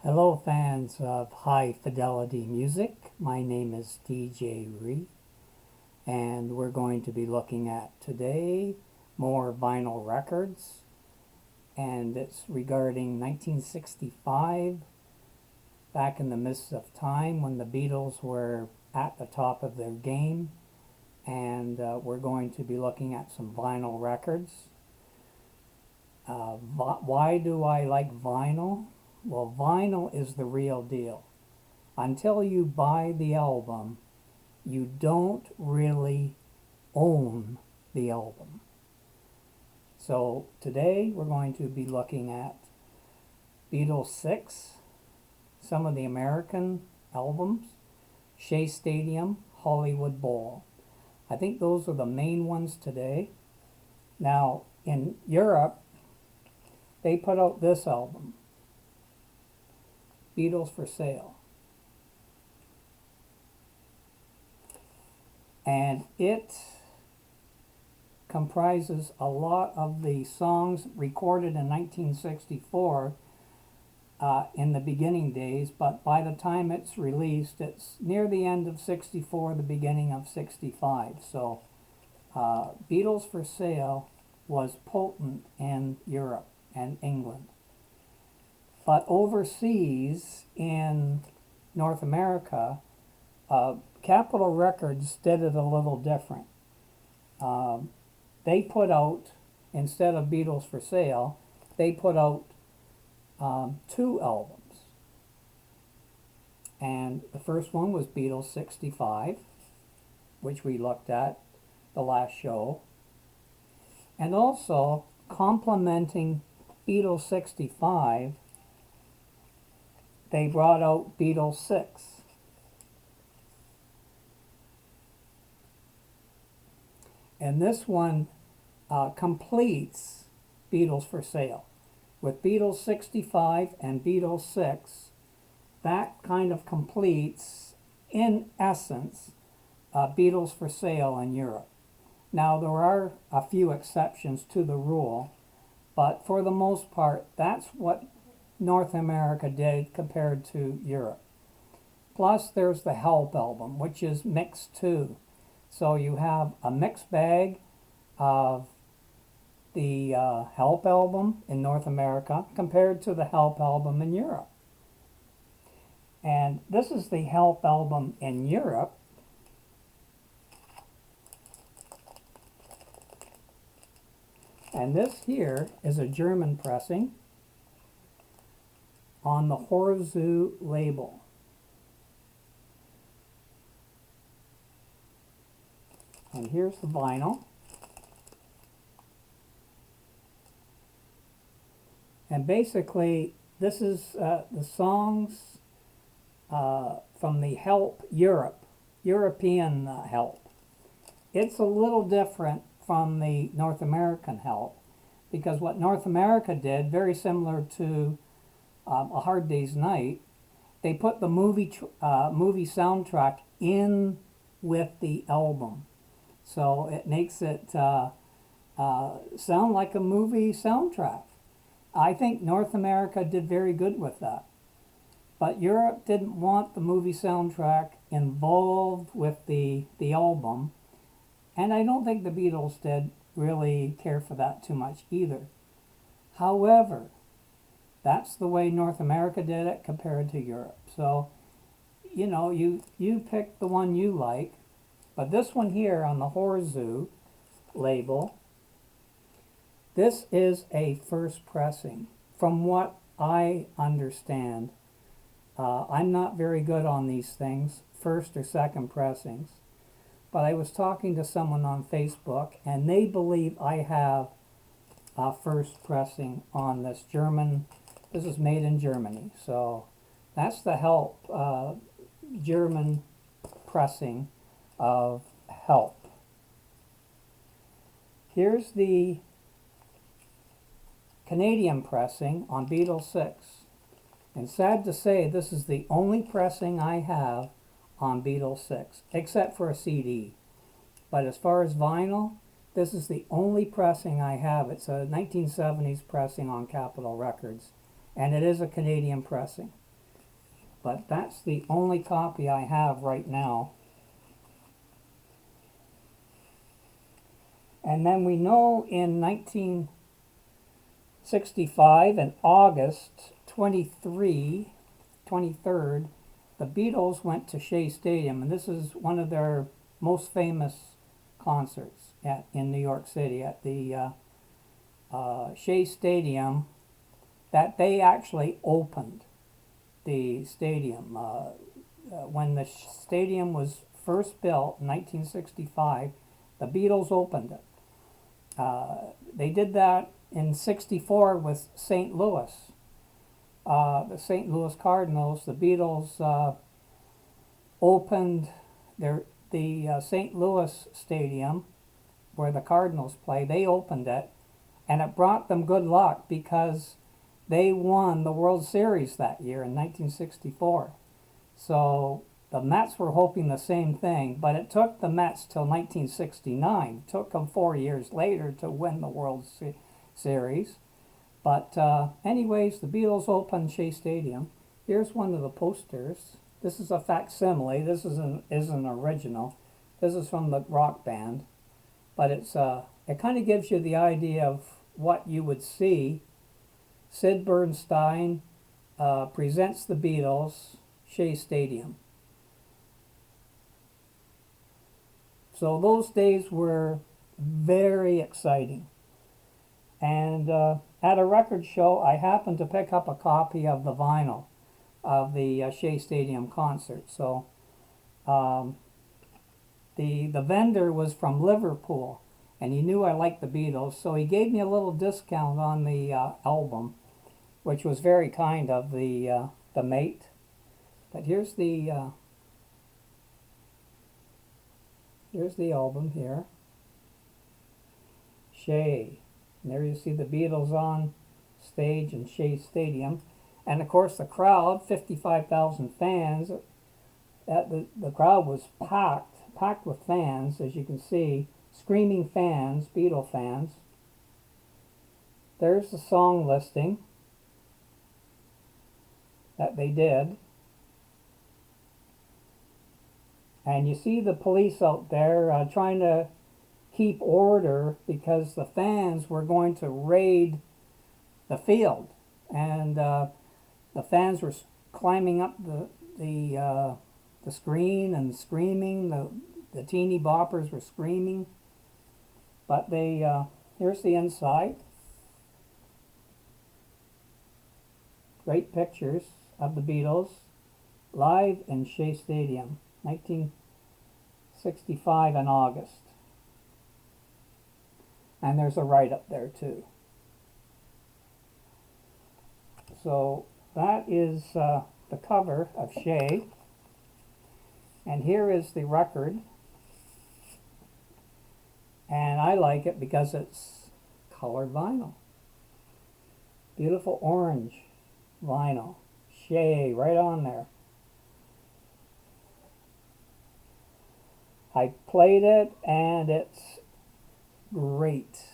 Hello fans of high fidelity music, my name is DJ Ree and we're going to be looking at today more vinyl records, and it's regarding 1965, back in the midst of time when the Beatles were at the top of their game, and we're going to be looking at some vinyl records. Why do I like vinyl? Well, vinyl is the real deal. Until you buy the album, you don't really own the album. So today we're going to be looking at Beatles VI, some of the American albums, Shea Stadium, Hollywood Bowl. I think those are the main ones today. Now, in Europe, they put out this album, Beatles for Sale. And it comprises a lot of the songs recorded in 1964 in the beginning days, but by the time it's released, it's near the end of 64, the beginning of 65. So Beatles for Sale was potent in Europe and England. But overseas in North America, Capitol Records did it a little different. They put out, instead of Beatles for Sale, they put out two albums. And the first one was Beatles 65, which we looked at the last show. And also, complementing Beatles 65, they brought out Beatles VI. And this one completes Beatles for Sale. With Beatles 65 and Beatles VI, that kind of completes, in essence, Beatles for Sale in Europe. Now, there are a few exceptions to the rule, but for the most part, that's what North America did compared to Europe. Plus, there's the Help album, which is mixed too. So you have a mixed bag of the Help album in North America compared to the Help album in Europe. And this is the Help album in Europe. And this here is a German pressing on the Hor ZU label. And here's the vinyl. And basically, this is the songs from the Help European Help. It's a little different from the North American Help, because what North America did, very similar to A Hard Day's Night, they put the movie soundtrack in with the album. So it makes it sound like a movie soundtrack. I think North America did very good with that. But Europe didn't want the movie soundtrack involved with the album. And I don't think the Beatles did really care for that too much either. However, that's the way North America did it compared to Europe. So, you know, you pick the one you like. But this one here on the Hor ZU label, this is a first pressing. From what I understand, I'm not very good on these things, first or second pressings. But I was talking to someone on Facebook, and they believe I have a first pressing on this German. This is made in Germany. So that's the Help German pressing of Help. Here's the Canadian pressing on Beatles VI. And sad to say, this is the only pressing I have on Beatles VI, except for a CD. But as far as vinyl, this is the only pressing I have. It's a 1970s pressing on Capitol Records, and it is a Canadian pressing. but that's the only copy I have right now. And then we know in 1965, in August 23rd, the Beatles went to Shea Stadium, and this is one of their most famous concerts in New York City at the Shea Stadium, that they actually opened the stadium. When the stadium was first built in 1965, the Beatles opened it. They did that in '64 with St. Louis. The St. Louis Cardinals, the Beatles opened the St. Louis Stadium where the Cardinals play. They opened it, and it brought them good luck because they won the World Series that year in 1964. So the Mets were hoping the same thing, but it took the Mets till 1969. It took them 4 years later to win the World Series. But anyways, the Beatles opened Shea Stadium. Here's one of the posters. This is a facsimile. This isn't original. This is from the rock band. But it kind of gives you the idea of what you would see. Sid Bernstein presents the Beatles, Shea Stadium. So those days were very exciting. And at a record show, I happened to pick up a copy of the vinyl of the Shea Stadium concert. So the vendor was from Liverpool, and he knew I liked the Beatles, so he gave me a little discount on the album, which was very kind of the mate. But here's the album here, Shea. And there you see the Beatles on stage in Shea Stadium. And of course the crowd, 55,000 fans, the crowd was packed with fans, as you can see, screaming fans, Beatle fans. There's the song listing that they did. And you see the police out there trying to keep order because the fans were going to raid the field, and the fans were climbing up the screen and screaming. The teeny boppers were screaming, but here's the inside. Great pictures of the Beatles live in Shea Stadium, 1965 in August. And there's a write-up there too. So that is the cover of Shea. And here is the record. And I like it because it's colored vinyl. Beautiful orange vinyl. Shea right on there. I played it and it's great.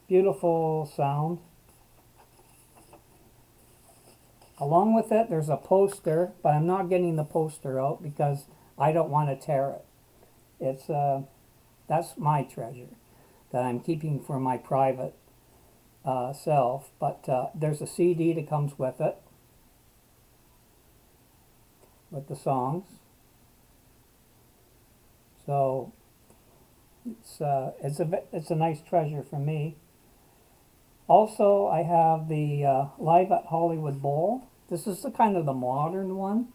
Beautiful sound. Along with it, there's a poster, but I'm not getting the poster out because I don't want to tear it. It's that's my treasure that I'm keeping for my private self. But there's a CD that comes with it, with the songs. So it's a nice treasure for me. Also, I have the Live at Hollywood Bowl. This is the kind of the modern one,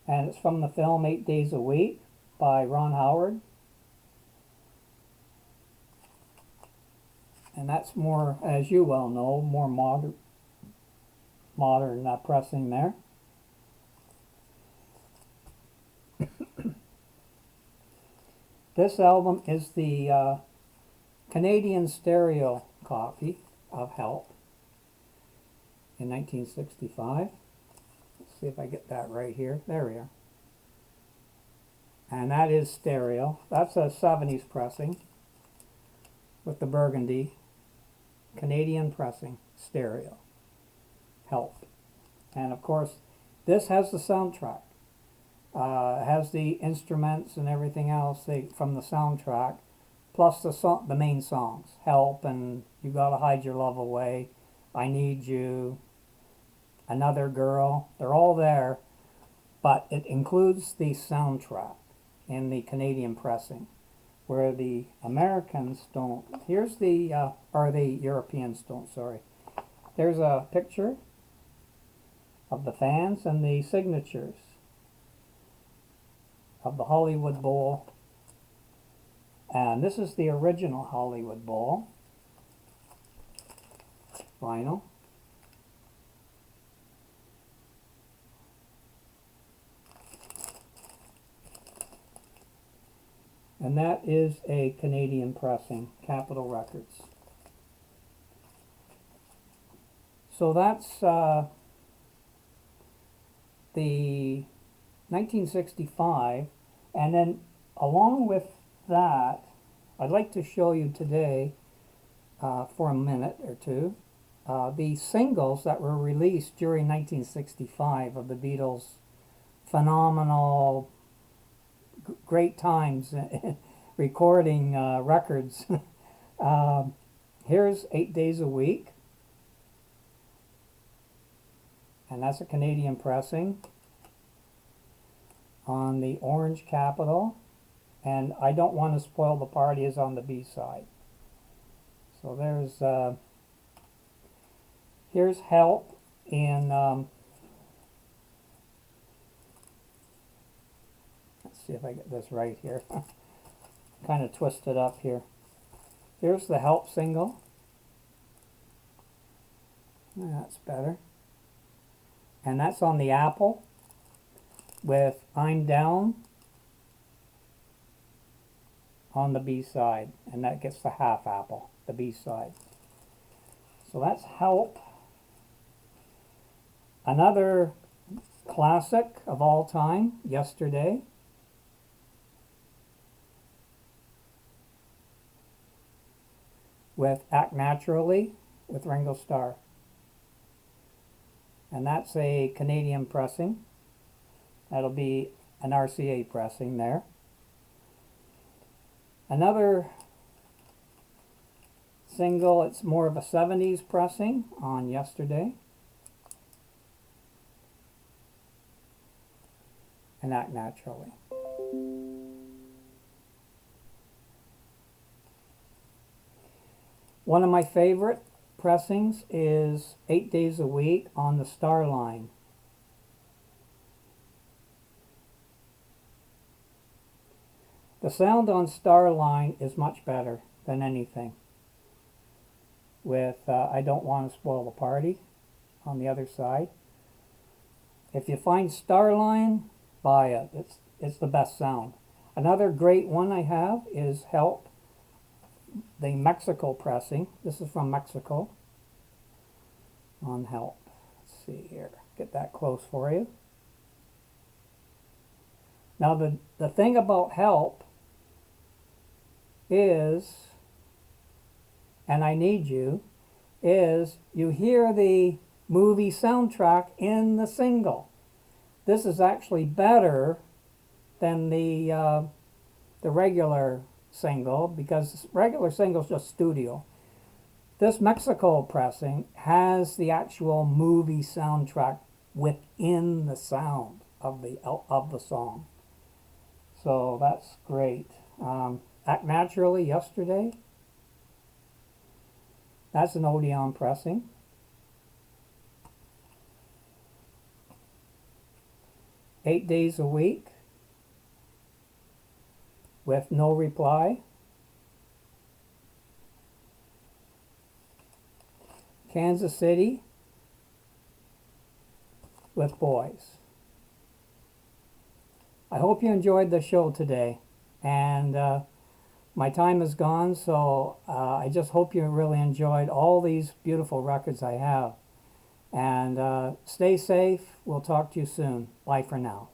and it's from the film 8 Days a Week by Ron Howard. And that's more, as you well know, more modern pressing there. This album is the Canadian stereo copy of Help in 1965. Let's see if I get that right here. There we are. And that is stereo. That's a 70s pressing with the burgundy. Canadian pressing, stereo, Help. And of course, this has the soundtrack. Has the instruments and everything else from the soundtrack, plus the main songs, Help and You Gotta Hide Your Love Away, I Need You, Another Girl. They're all there, but it includes the soundtrack in the Canadian pressing, where the Americans don't. Here's the, or the Europeans don't, sorry. There's a picture of the fans and the signatures of the Hollywood Bowl. And this is the original Hollywood Bowl vinyl. And that is a Canadian pressing, Capitol Records. So that's the 1965, and then along with that, I'd like to show you today, for a minute or two, the singles that were released during 1965 of the Beatles' phenomenal, great times recording records. Here's 8 Days a Week, and that's a Canadian pressing on the orange Capitol, and I Don't Want to Spoil the Party is on the B side. So there's here's Help in let's see if I get this right here. Kind of twisted up here. Here's the Help single. That's better. And that's on the Apple, with I'm Down on the B side, and that gets the half apple, the B side. So that's Help. Another classic of all time, Yesterday. With Act Naturally with Ringo Starr. And that's a Canadian pressing. That'll be an RCA pressing there. Another single, it's more of a 70s pressing on Yesterday. And Act Naturally. One of my favorite pressings is 8 Days a Week on the Starline. The sound on Starline is much better than anything, with I Don't Want to Spoil the Party on the other side. If you find Starline, buy it. It's the best sound. Another great one I have is Help, the Mexico pressing. This is from Mexico on Help. Let's see here. Get that close for you. Now the thing about Help is, and I Need You, is you hear the movie soundtrack in the single. This is actually better than the regular single, because regular single is just studio. This Mexico pressing has the actual movie soundtrack within the sound of the song. So that's great. Act Naturally, Yesterday. That's an Odeon pressing. "8 Days a Week" with No Reply. "Kansas City" with Boys. I hope you enjoyed the show today, and my time is gone, so I just hope you really enjoyed all these beautiful records I have. And stay safe. We'll talk to you soon. Bye for now.